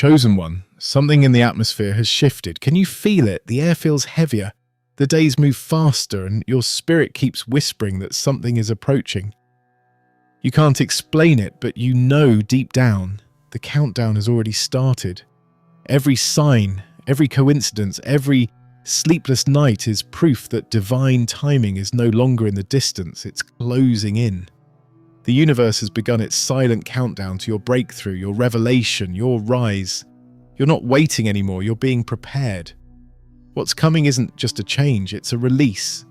Chosen One, something in the atmosphere has shifted. Can you feel it? The air feels heavier. The days move faster and your spirit keeps whispering that something is approaching. You can't explain it, but you know deep down, the countdown has already started. Every sign, every coincidence, every sleepless night is proof that divine timing is no longer in the distance, it's closing in. The universe has begun its silent countdown to your breakthrough, your revelation, your rise. You're not waiting anymore, you're being prepared. What's coming isn't just a change, it's a release.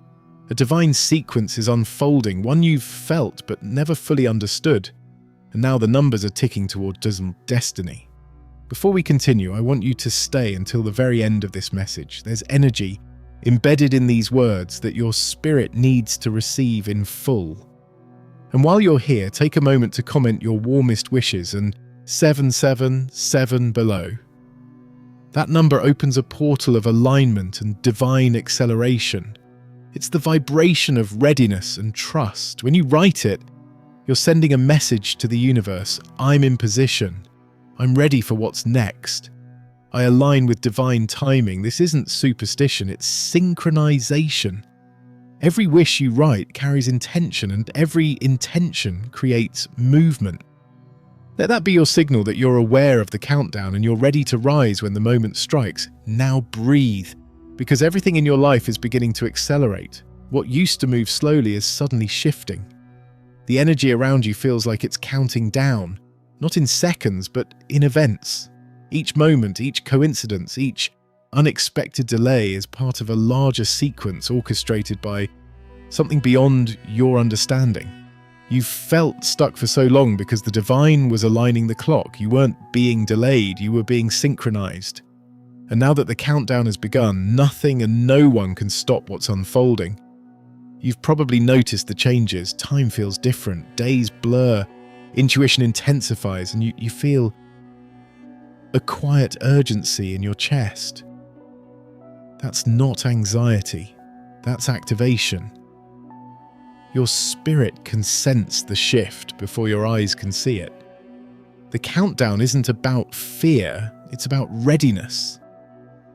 A divine sequence is unfolding, one you've felt but never fully understood. And now the numbers are ticking towards destiny. Before we continue, I want you to stay until the very end of this message. There's energy embedded in these words that your spirit needs to receive in full. And while you're here, take a moment to comment your warmest wishes and 777 below. That number opens a portal of alignment and divine acceleration. It's the vibration of readiness and trust. When you write it, you're sending a message to the universe. I'm in position. I'm ready for what's next. I align with divine timing. This isn't superstition, it's synchronization. Every wish you write carries intention, and every intention creates movement. Let that be your signal that you're aware of the countdown and you're ready to rise when the moment strikes. Now breathe, because everything in your life is beginning to accelerate. What used to move slowly is suddenly shifting. The energy around you feels like it's counting down, not in seconds, but in events. Each moment, each coincidence, each unexpected delay is part of a larger sequence orchestrated by something beyond your understanding. You've felt stuck for so long because the divine was aligning the clock. You weren't being delayed, you were being synchronized. And now that the countdown has begun, nothing and no one can stop what's unfolding. You've probably noticed the changes. Time feels different, days blur, intuition intensifies, and you feel a quiet urgency in your chest. That's not anxiety, that's activation. Your spirit can sense the shift before your eyes can see it. The countdown isn't about fear, it's about readiness.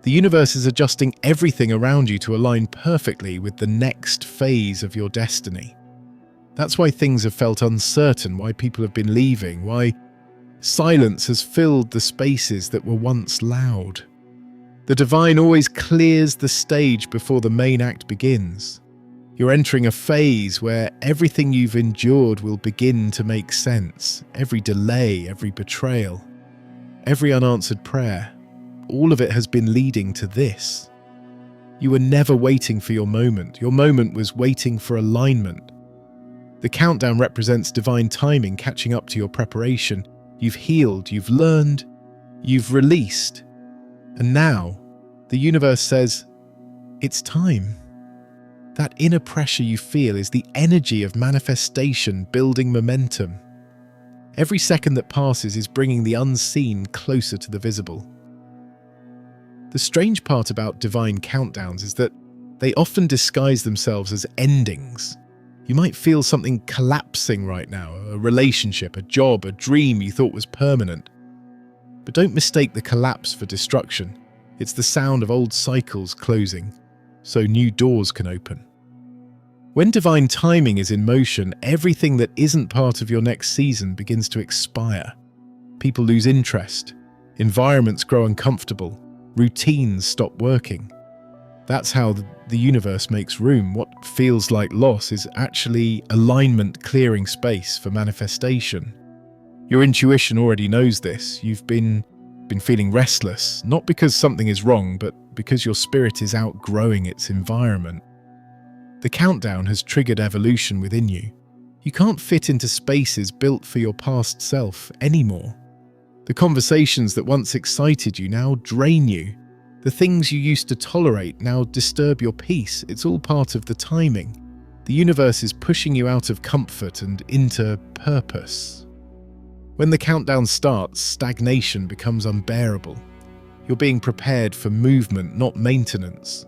The universe is adjusting everything around you to align perfectly with the next phase of your destiny. That's why things have felt uncertain, why people have been leaving, why silence has filled the spaces that were once loud. The divine always clears the stage before the main act begins. You're entering a phase where everything you've endured will begin to make sense. Every delay, every betrayal, every unanswered prayer, all of it has been leading to this. You were never waiting for your moment. Your moment was waiting for alignment. The countdown represents divine timing catching up to your preparation. You've healed, you've learned, you've released. And now, the universe says, it's time. That inner pressure you feel is the energy of manifestation building momentum. Every second that passes is bringing the unseen closer to the visible. The strange part about divine countdowns is that they often disguise themselves as endings. You might feel something collapsing right now, a relationship, a job, a dream you thought was permanent. But don't mistake the collapse for destruction. It's the sound of old cycles closing, so new doors can open. When divine timing is in motion, everything that isn't part of your next season begins to expire. People lose interest, environments grow uncomfortable, routines stop working. That's how the universe makes room. What feels like loss is actually alignment clearing space for manifestation. Your intuition already knows this. You've been feeling restless, not because something is wrong, but because your spirit is outgrowing its environment. The countdown has triggered evolution within you. You can't fit into spaces built for your past self anymore. The conversations that once excited you now drain you. The things you used to tolerate now disturb your peace. It's all part of the timing. The universe is pushing you out of comfort and into purpose. When the countdown starts, stagnation becomes unbearable. You're being prepared for movement, not maintenance.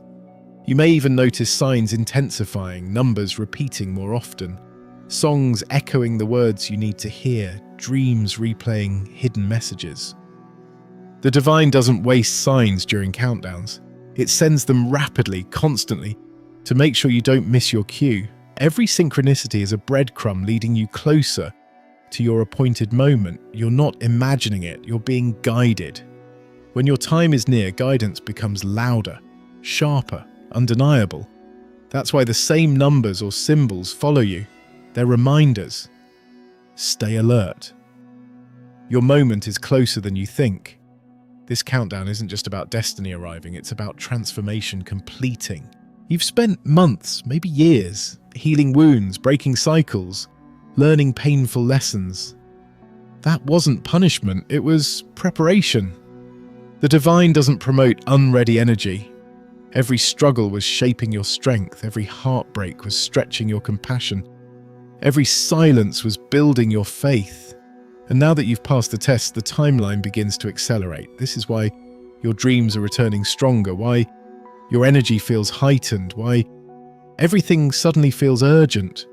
You may even notice signs intensifying, numbers repeating more often, songs echoing the words you need to hear, dreams replaying hidden messages. The divine doesn't waste signs during countdowns. It sends them rapidly, constantly, to make sure you don't miss your cue. Every synchronicity is a breadcrumb leading you closer to your appointed moment. You're not imagining it, you're being guided. When your time is near, guidance becomes louder, sharper, undeniable. That's why the same numbers or symbols follow you. They're reminders. Stay alert. Your moment is closer than you think. This countdown isn't just about destiny arriving, it's about transformation completing. You've spent months, maybe years, healing wounds, breaking cycles, learning painful lessons. That wasn't punishment, it was preparation. The divine doesn't promote unready energy. Every struggle was shaping your strength, every heartbreak was stretching your compassion, every silence was building your faith. And now that you've passed the test, the timeline begins to accelerate. This is why your dreams are returning stronger, why your energy feels heightened, why everything suddenly feels urgent.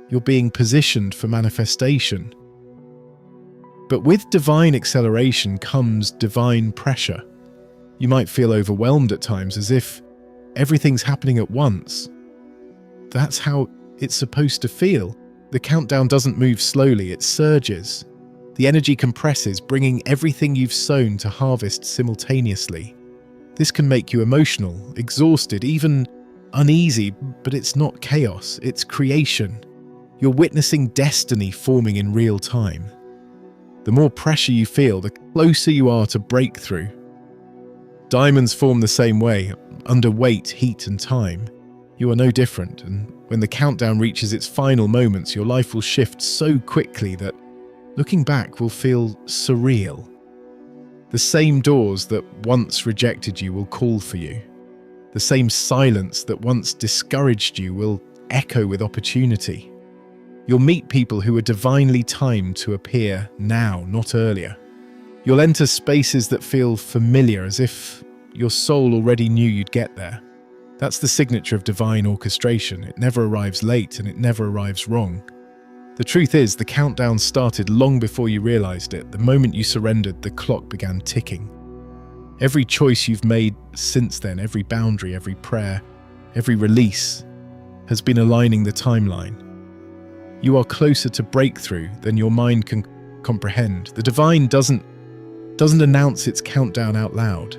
You're being positioned for manifestation. But with divine acceleration comes divine pressure. You might feel overwhelmed at times, as if everything's happening at once. That's how it's supposed to feel. The countdown doesn't move slowly, it surges. The energy compresses, bringing everything you've sown to harvest simultaneously. This can make you emotional, exhausted, even uneasy, but it's not chaos, it's creation. You're witnessing destiny forming in real time. The more pressure you feel, the closer you are to breakthrough. Diamonds form the same way, under weight, heat, and time. You are no different, and when the countdown reaches its final moments, your life will shift so quickly that looking back will feel surreal. The same doors that once rejected you will call for you. The same silence that once discouraged you will echo with opportunity. You'll meet people who are divinely timed to appear now, not earlier. You'll enter spaces that feel familiar, as if your soul already knew you'd get there. That's the signature of divine orchestration. It never arrives late and it never arrives wrong. The truth is, the countdown started long before you realized it. The moment you surrendered, the clock began ticking. Every choice you've made since then, every boundary, every prayer, every release, has been aligning the timeline. You are closer to breakthrough than your mind can comprehend. The divine doesn't announce its countdown out loud.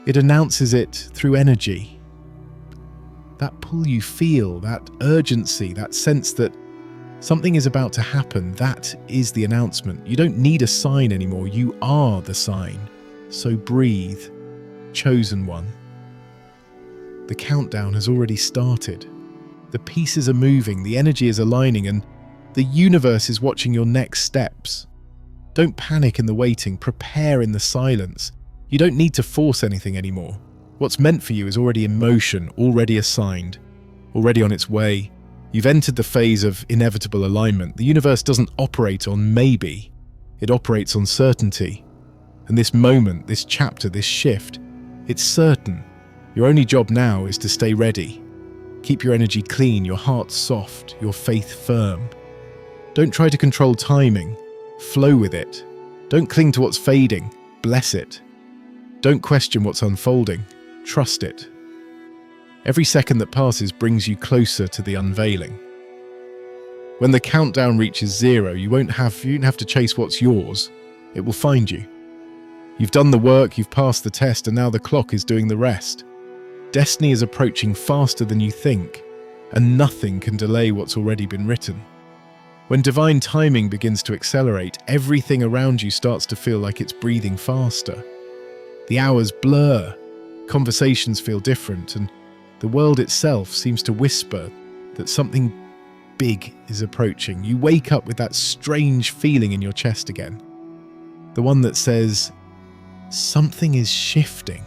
It announces it through energy. That pull you feel, that urgency, that sense that something is about to happen, that is the announcement. You don't need a sign anymore, you are the sign. So breathe, chosen one. The countdown has already started. The pieces are moving, the energy is aligning, and the universe is watching your next steps. Don't panic in the waiting, prepare in the silence. You don't need to force anything anymore. What's meant for you is already in motion, already assigned, already on its way. You've entered the phase of inevitable alignment. The universe doesn't operate on maybe, it operates on certainty. And this moment, this chapter, this shift, it's certain. Your only job now is to stay ready. Keep your energy clean, your heart soft, your faith firm. Don't try to control timing. Flow with it. Don't cling to what's fading. Bless it. Don't question what's unfolding. Trust it. Every second that passes brings you closer to the unveiling. When the countdown reaches 0, you don't have to chase what's yours. It will find you. You've done the work, you've passed the test, and now the clock is doing the rest. Destiny is approaching faster than you think, and nothing can delay what's already been written. When divine timing begins to accelerate, everything around you starts to feel like it's breathing faster. The hours blur, conversations feel different, and the world itself seems to whisper that something big is approaching. You wake up with that strange feeling in your chest again. The one that says, something is shifting.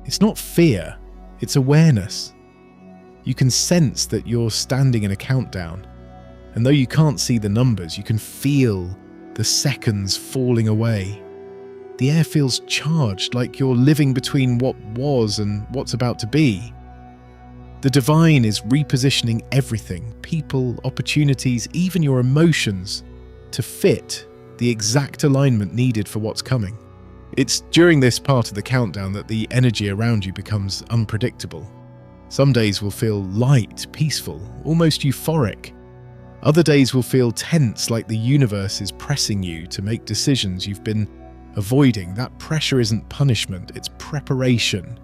It's not fear, it's awareness. You can sense that you're standing in a countdown, and though you can't see the numbers, you can feel the seconds falling away. The air feels charged, like you're living between what was and what's about to be. The divine is repositioning everything, people, opportunities, even your emotions, to fit the exact alignment needed for what's coming. It's during this part of the countdown that the energy around you becomes unpredictable. Some days will feel light, peaceful, almost euphoric. Other days will feel tense, like the universe is pressing you to make decisions you've been avoiding. That pressure isn't punishment, it's preparation.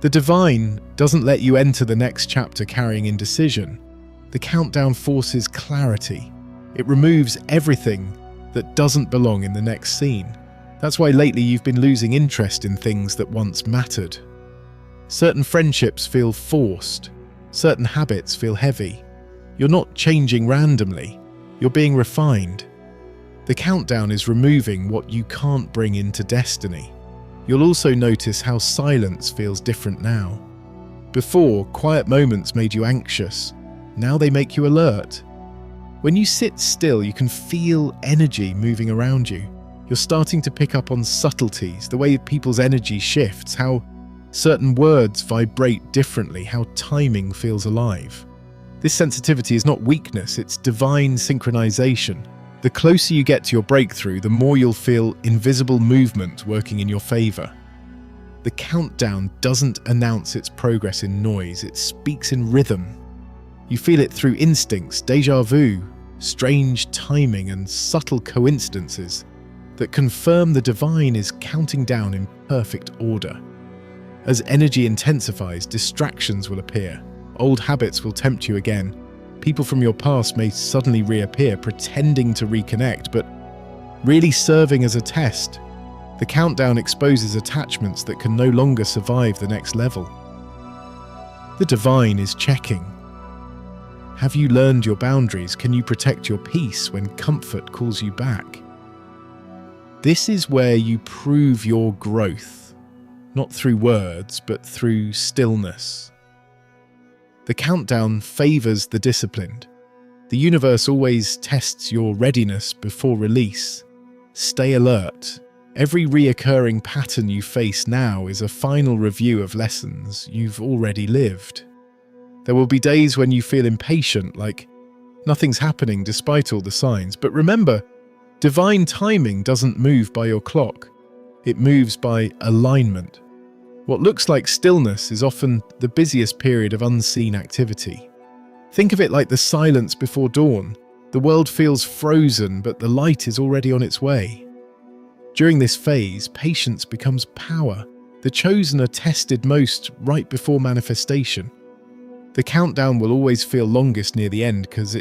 The divine doesn't let you enter the next chapter carrying indecision. The countdown forces clarity. It removes everything that doesn't belong in the next scene. That's why lately you've been losing interest in things that once mattered. Certain friendships feel forced. Certain habits feel heavy. You're not changing randomly. You're being refined. The countdown is removing what you can't bring into destiny. You'll also notice how silence feels different now. Before, quiet moments made you anxious. Now they make you alert. When you sit still, you can feel energy moving around you. You're starting to pick up on subtleties, the way people's energy shifts, how certain words vibrate differently, how timing feels alive. This sensitivity is not weakness, it's divine synchronization. The closer you get to your breakthrough, the more you'll feel invisible movement working in your favor. The countdown doesn't announce its progress in noise, it speaks in rhythm. You feel it through instincts, déjà vu, strange timing, and subtle coincidences that confirm the divine is counting down in perfect order. As energy intensifies, distractions will appear. Old habits will tempt you again. People from your past may suddenly reappear, pretending to reconnect, but really serving as a test. The countdown exposes attachments that can no longer survive the next level. The divine is checking. Have you learned your boundaries? Can you protect your peace when comfort calls you back? This is where you prove your growth, not through words, but through stillness. The countdown favors the disciplined. The universe always tests your readiness before release. Stay alert. Every reoccurring pattern you face now is a final review of lessons you've already lived. There will be days when you feel impatient, like nothing's happening despite all the signs. But remember, divine timing doesn't move by your clock. It moves by alignment. What looks like stillness is often the busiest period of unseen activity. Think of it like the silence before dawn. The world feels frozen, but the light is already on its way. During this phase, patience becomes power. The chosen are tested most right before manifestation. The countdown will always feel longest near the end because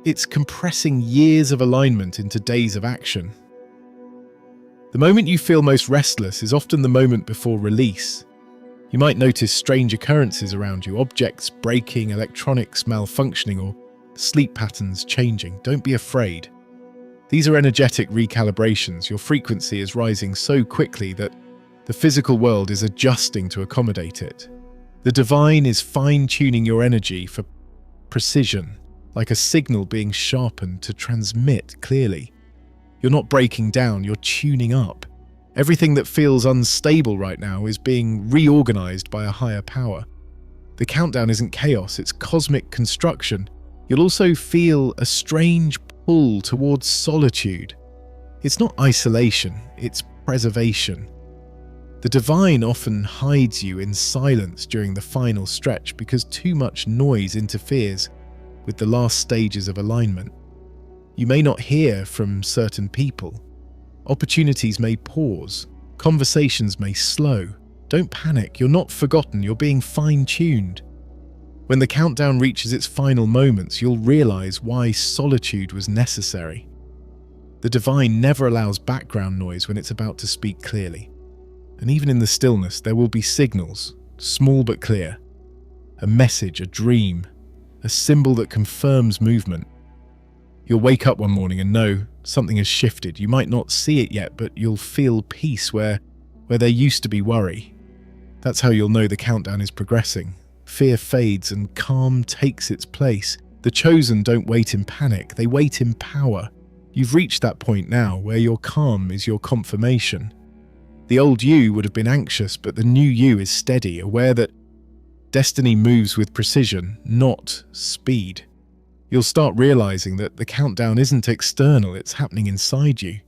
it's compressing years of alignment into days of action. The moment you feel most restless is often the moment before release. You might notice strange occurrences around you, objects breaking, electronics malfunctioning, or sleep patterns changing. Don't be afraid. These are energetic recalibrations. Your frequency is rising so quickly that the physical world is adjusting to accommodate it. The divine is fine-tuning your energy for precision, like a signal being sharpened to transmit clearly. You're not breaking down, you're tuning up. Everything that feels unstable right now is being reorganized by a higher power. The countdown isn't chaos, it's cosmic construction. You'll also feel a strange pull towards solitude. It's not isolation, it's preservation. The divine often hides you in silence during the final stretch because too much noise interferes with the last stages of alignment. You may not hear from certain people. Opportunities may pause. Conversations may slow. Don't panic, you're not forgotten, you're being fine-tuned. When the countdown reaches its final moments, you'll realize why solitude was necessary. The divine never allows background noise when it's about to speak clearly. And even in the stillness, there will be signals, small but clear. A message, a dream, a symbol that confirms movement. You'll wake up one morning and know something has shifted. You might not see it yet, but you'll feel peace where there used to be worry. That's how you'll know the countdown is progressing. Fear fades and calm takes its place. The chosen don't wait in panic, they wait in power. You've reached that point now where your calm is your confirmation. The old you would have been anxious, but the new you is steady, aware that destiny moves with precision, not speed. You'll start realizing that the countdown isn't external, it's happening inside you.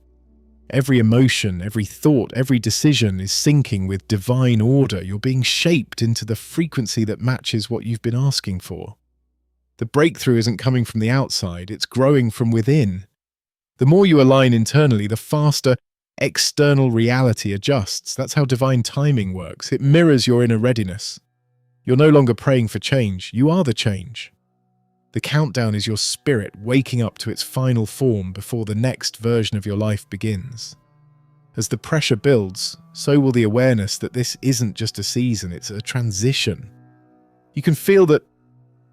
Every emotion, every thought, every decision is syncing with divine order. You're being shaped into the frequency that matches what you've been asking for. The breakthrough isn't coming from the outside, it's growing from within. The more you align internally, the faster external reality adjusts. That's how divine timing works. It mirrors your inner readiness. You're no longer praying for change, you are the change. The countdown is your spirit waking up to its final form before the next version of your life begins. As the pressure builds, so will the awareness that this isn't just a season, it's a transition. You can feel that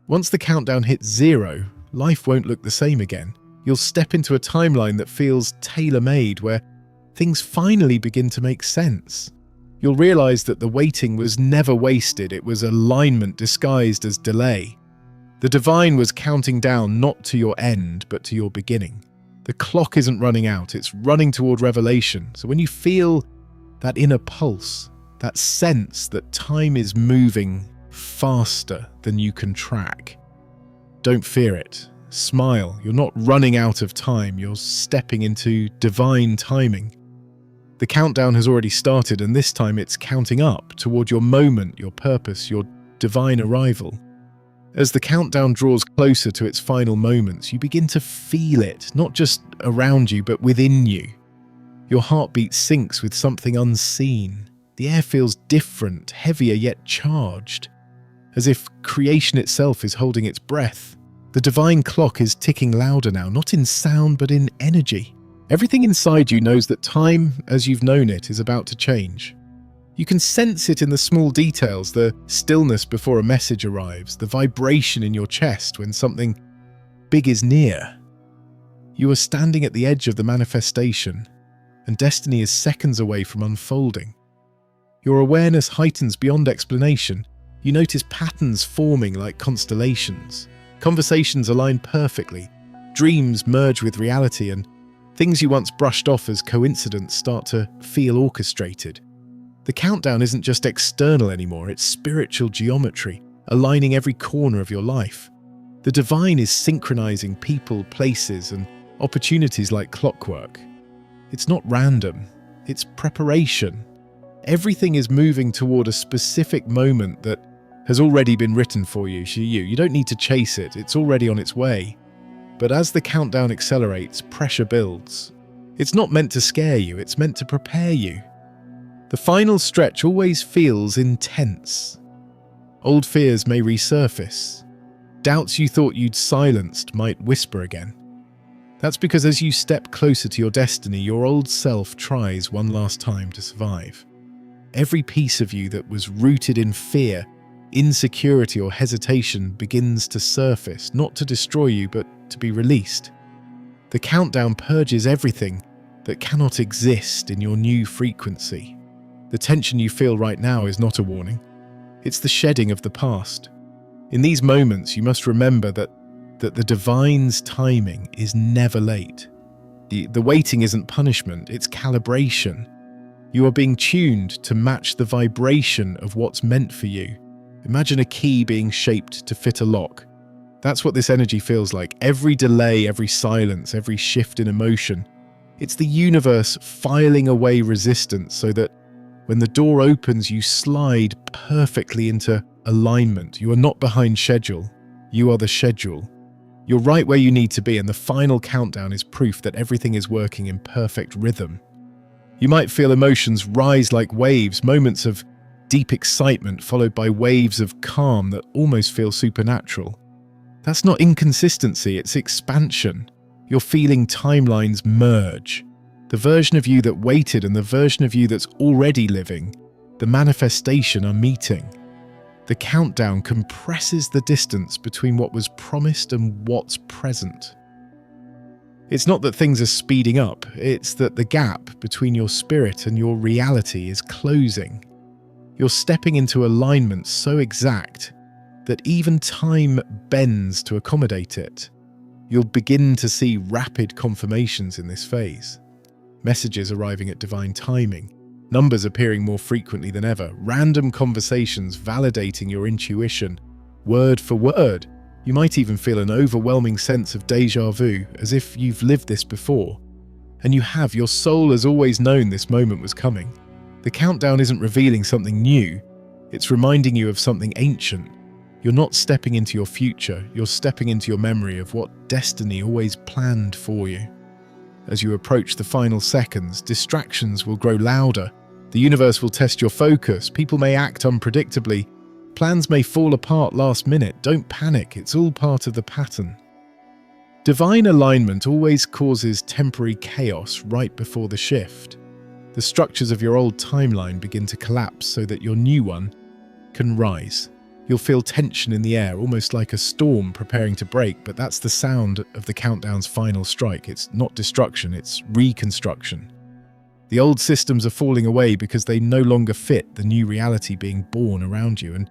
once the countdown hits 0, life won't look the same again. You'll step into a timeline that feels tailor-made, where things finally begin to make sense. You'll realize that the waiting was never wasted, it was alignment disguised as delay. The divine was counting down not to your end, but to your beginning. The clock isn't running out, it's running toward revelation. So when you feel that inner pulse, that sense that time is moving faster than you can track, don't fear it. Smile. You're not running out of time, you're stepping into divine timing. The countdown has already started, and this time it's counting up toward your moment, your purpose, your divine arrival. As the countdown draws closer to its final moments, you begin to feel it, not just around you, but within you. Your heartbeat syncs with something unseen. The air feels different, heavier yet charged, as if creation itself is holding its breath. The divine clock is ticking louder now, not in sound, but in energy. Everything inside you knows that time, as you've known it, is about to change. You can sense it in the small details, the stillness before a message arrives, the vibration in your chest when something big is near. You are standing at the edge of the manifestation, and destiny is seconds away from unfolding. Your awareness heightens beyond explanation. You notice patterns forming like constellations. Conversations align perfectly, dreams merge with reality, and things you once brushed off as coincidence start to feel orchestrated. The countdown isn't just external anymore, it's spiritual geometry, aligning every corner of your life. The divine is synchronizing people, places, and opportunities like clockwork. It's not random, it's preparation. Everything is moving toward a specific moment that has already been written for you. You don't need to chase it, it's already on its way. But as the countdown accelerates, pressure builds. It's not meant to scare you, it's meant to prepare you. The final stretch always feels intense. Old fears may resurface. Doubts you thought you'd silenced might whisper again. That's because as you step closer to your destiny, your old self tries one last time to survive. Every piece of you that was rooted in fear, insecurity, or hesitation begins to surface, not to destroy you, but to be released. The countdown purges everything that cannot exist in your new frequency. The tension you feel right now is not a warning. It's the shedding of the past. In these moments, you must remember that the divine's timing is never late. The waiting isn't punishment, it's calibration. You are being tuned to match the vibration of what's meant for you. Imagine a key being shaped to fit a lock. That's what this energy feels like. Every delay, every silence, every shift in emotion. It's the universe filing away resistance so that when the door opens, you slide perfectly into alignment. You are not behind schedule. You are the schedule. You're right where you need to be, and the final countdown is proof that everything is working in perfect rhythm. You might feel emotions rise like waves, moments of deep excitement followed by waves of calm that almost feel supernatural. That's not inconsistency, it's expansion. You're feeling timelines merge. The version of you that waited and the version of you that's already living, the manifestation are meeting. The countdown compresses the distance between what was promised and what's present. It's not that things are speeding up, it's that the gap between your spirit and your reality is closing. You're stepping into alignment so exact that even time bends to accommodate it. You'll begin to see rapid confirmations in this phase. Messages arriving at divine timing, numbers appearing more frequently than ever, random conversations validating your intuition, word for word. You might even feel an overwhelming sense of déjà vu, as if you've lived this before. And you have, your soul has always known this moment was coming. The countdown isn't revealing something new, it's reminding you of something ancient. You're not stepping into your future, you're stepping into your memory of what destiny always planned for you. As you approach the final seconds, distractions will grow louder. The universe will test your focus, people may act unpredictably, plans may fall apart last minute. Don't panic, it's all part of the pattern. Divine alignment always causes temporary chaos right before the shift. The structures of your old timeline begin to collapse so that your new one can rise. You'll feel tension in the air, almost like a storm preparing to break, but that's the sound of the countdown's final strike. It's not destruction, it's reconstruction. The old systems are falling away because they no longer fit the new reality being born around you, and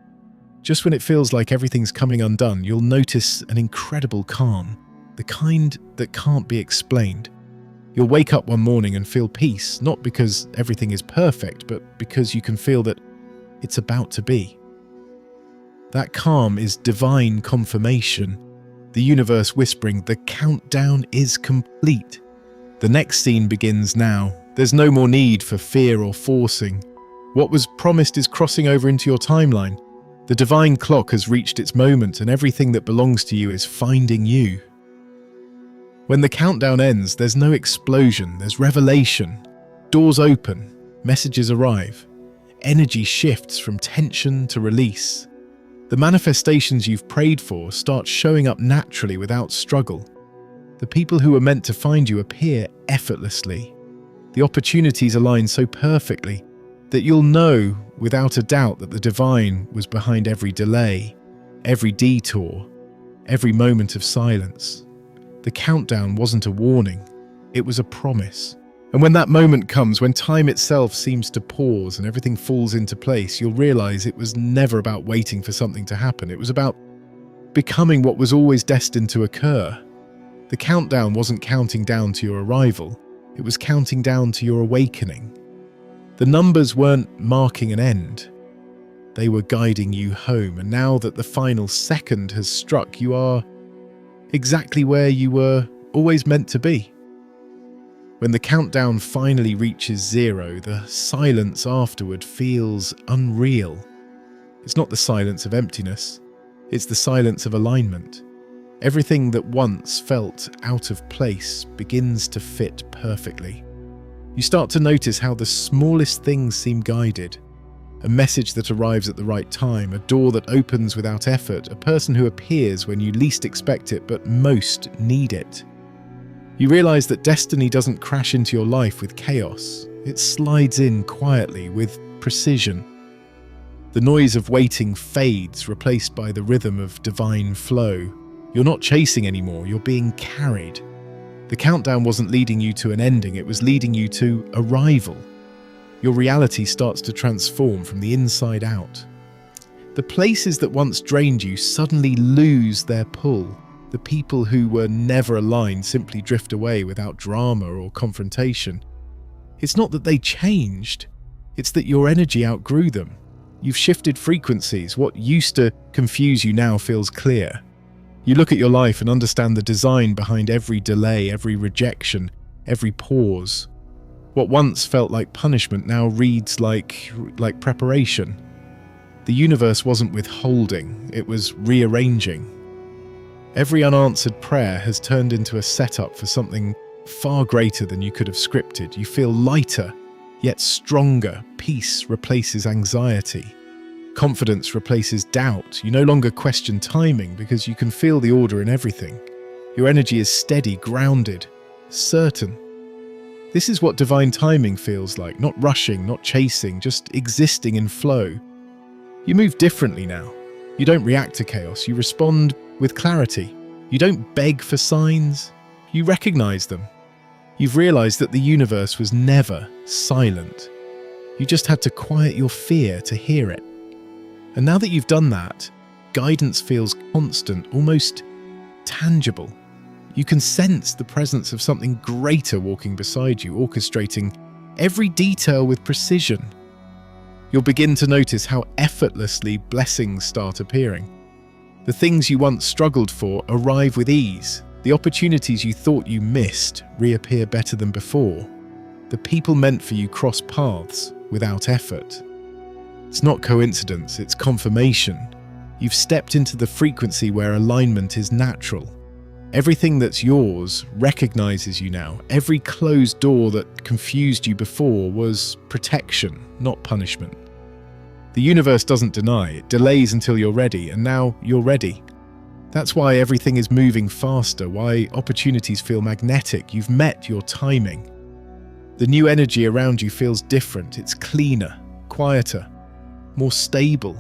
just when it feels like everything's coming undone, you'll notice an incredible calm, the kind that can't be explained. You'll wake up one morning and feel peace, not because everything is perfect, but because you can feel that it's about to be. That calm is divine confirmation, the universe whispering, the countdown is complete. The next scene begins now. There's no more need for fear or forcing. What was promised is crossing over into your timeline. The divine clock has reached its moment and everything that belongs to you is finding you. When the countdown ends, there's no explosion, there's revelation. Doors open, messages arrive. Energy shifts from tension to release. The manifestations you've prayed for start showing up naturally without struggle. The people who were meant to find you appear effortlessly. The opportunities align so perfectly that you'll know without a doubt that the divine was behind every delay, every detour, every moment of silence. The countdown wasn't a warning, it was a promise. And when that moment comes, when time itself seems to pause and everything falls into place, you'll realize it was never about waiting for something to happen. It was about becoming what was always destined to occur. The countdown wasn't counting down to your arrival, it was counting down to your awakening. The numbers weren't marking an end, they were guiding you home, and now that the final second has struck, you are exactly where you were always meant to be. When the countdown finally reaches 0, the silence afterward feels unreal. It's not the silence of emptiness, it's the silence of alignment. Everything that once felt out of place begins to fit perfectly. You start to notice how the smallest things seem guided. A message that arrives at the right time, a door that opens without effort, a person who appears when you least expect it but most need it. You realize that destiny doesn't crash into your life with chaos. It slides in quietly with precision. The noise of waiting fades, replaced by the rhythm of divine flow. You're not chasing anymore, you're being carried. The countdown wasn't leading you to an ending, it was leading you to arrival. Your reality starts to transform from the inside out. The places that once drained you suddenly lose their pull. The people who were never aligned simply drift away without drama or confrontation. It's not that they changed, it's that your energy outgrew them. You've shifted frequencies. What used to confuse you now feels clear. You look at your life and understand the design behind every delay, every rejection, every pause. What once felt like punishment now reads like preparation. The universe wasn't withholding, it was rearranging. Every unanswered prayer has turned into a setup for something far greater than you could have scripted. You feel lighter, yet stronger. Peace replaces anxiety. Confidence replaces doubt. You no longer question timing because you can feel the order in everything. Your energy is steady, grounded, certain. This is what divine timing feels like, not rushing, not chasing, just existing in flow. You move differently now. You don't react to chaos, you respond with clarity. You don't beg for signs, you recognize them. You've realized that the universe was never silent. You just had to quiet your fear to hear it. And now that you've done that, guidance feels constant, almost tangible. You can sense the presence of something greater walking beside you, orchestrating every detail with precision. You'll begin to notice how effortlessly blessings start appearing. The things you once struggled for arrive with ease. The opportunities you thought you missed reappear better than before. The people meant for you cross paths without effort. It's not coincidence, it's confirmation. You've stepped into the frequency where alignment is natural. Everything that's yours recognizes you now. Every closed door that confused you before was protection, not punishment. The universe doesn't deny, it delays until you're ready, and now you're ready. That's why everything is moving faster, why opportunities feel magnetic. You've met your timing. The new energy around you feels different. It's cleaner, quieter, more stable.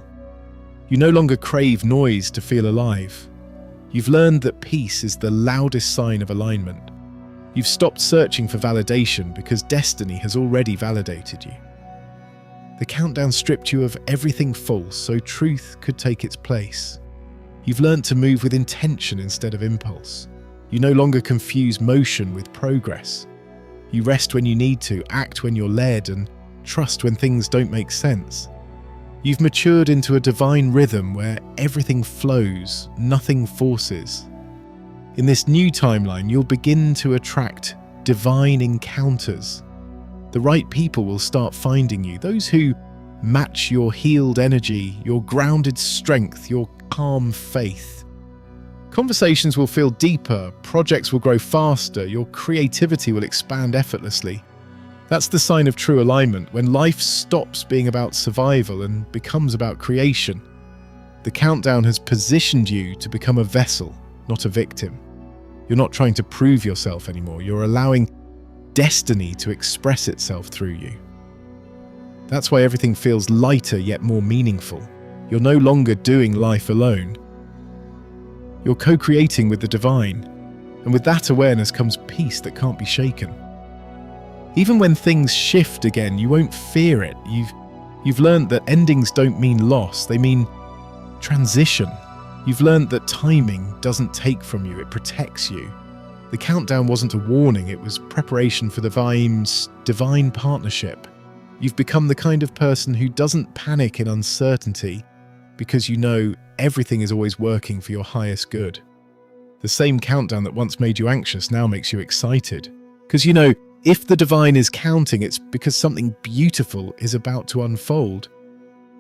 You no longer crave noise to feel alive. You've learned that peace is the loudest sign of alignment. You've stopped searching for validation because destiny has already validated you. The countdown stripped you of everything false so truth could take its place. You've learned to move with intention instead of impulse. You no longer confuse motion with progress. You rest when you need to, act when you're led, and trust when things don't make sense. You've matured into a divine rhythm where everything flows, nothing forces. In this new timeline, you'll begin to attract divine encounters. The right people will start finding you, those who match your healed energy, your grounded strength, your calm faith. Conversations will feel deeper, projects will grow faster, your creativity will expand effortlessly. That's the sign of true alignment, when life stops being about survival and becomes about creation. The countdown has positioned you to become a vessel, not a victim. You're not trying to prove yourself anymore, you're allowing destiny to express itself through you. That's why everything feels lighter yet more meaningful. You're no longer doing life alone. You're co-creating with the divine, and with that awareness comes peace that can't be shaken. Even when things shift again, you won't fear it. You've learned that endings don't mean loss, they mean transition. You've learned that timing doesn't take from you, it protects you. The countdown wasn't a warning, it was preparation for the divine partnership. You've become the kind of person who doesn't panic in uncertainty because you know everything is always working for your highest good. The same countdown that once made you anxious now makes you excited. Because you know, if the divine is counting, it's because something beautiful is about to unfold.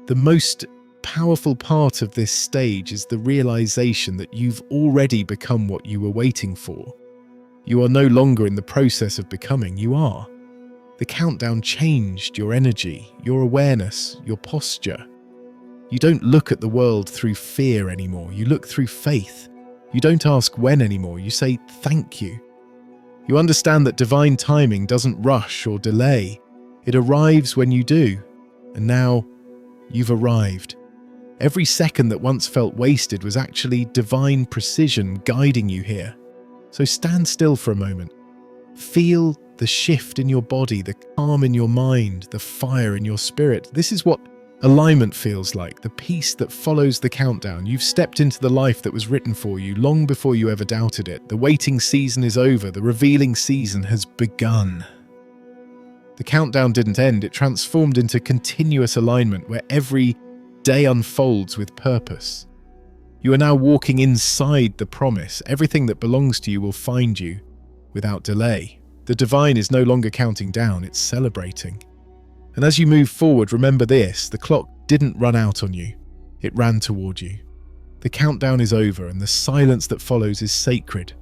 The most powerful part of this stage is the realization that you've already become what you were waiting for. You are no longer in the process of becoming, you are. The countdown changed your energy, your awareness, your posture. You don't look at the world through fear anymore, you look through faith. You don't ask when anymore, you say thank you. You understand that divine timing doesn't rush or delay. It arrives when you do. And now, you've arrived. Every second that once felt wasted was actually divine precision guiding you here. So stand still for a moment. Feel the shift in your body, the calm in your mind, the fire in your spirit. This is what alignment feels like, the peace that follows the countdown. You've stepped into the life that was written for you long before you ever doubted it. The waiting season is over, the revealing season has begun. The countdown didn't end, it transformed into continuous alignment where every day unfolds with purpose. You are now walking inside the promise. Everything that belongs to you will find you without delay. The divine is no longer counting down, it's celebrating. And as you move forward, remember this, the clock didn't run out on you, it ran toward you. The countdown is over and the silence that follows is sacred.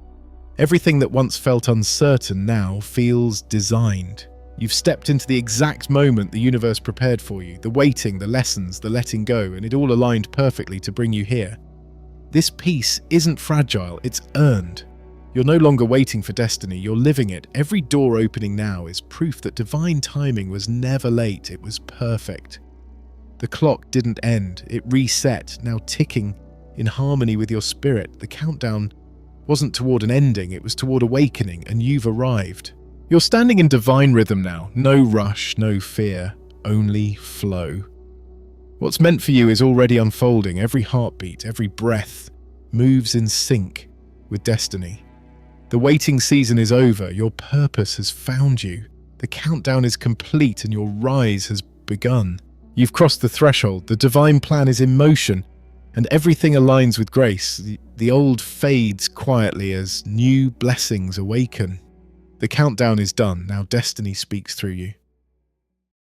Everything that once felt uncertain now feels designed. You've stepped into the exact moment the universe prepared for you, the waiting, the lessons, the letting go, and it all aligned perfectly to bring you here. This peace isn't fragile, it's earned. You're no longer waiting for destiny, you're living it. Every door opening now is proof that divine timing was never late, it was perfect. The clock didn't end, it reset, now ticking in harmony with your spirit. The countdown wasn't toward an ending, it was toward awakening, and you've arrived. You're standing in divine rhythm now, no rush, no fear, only flow. What's meant for you is already unfolding. Every heartbeat, every breath moves in sync with destiny. The waiting season is over, your purpose has found you. The countdown is complete and your rise has begun. You've crossed the threshold, the divine plan is in motion. And everything aligns with grace. The old fades quietly as new blessings awaken. The countdown is done. Now destiny speaks through you.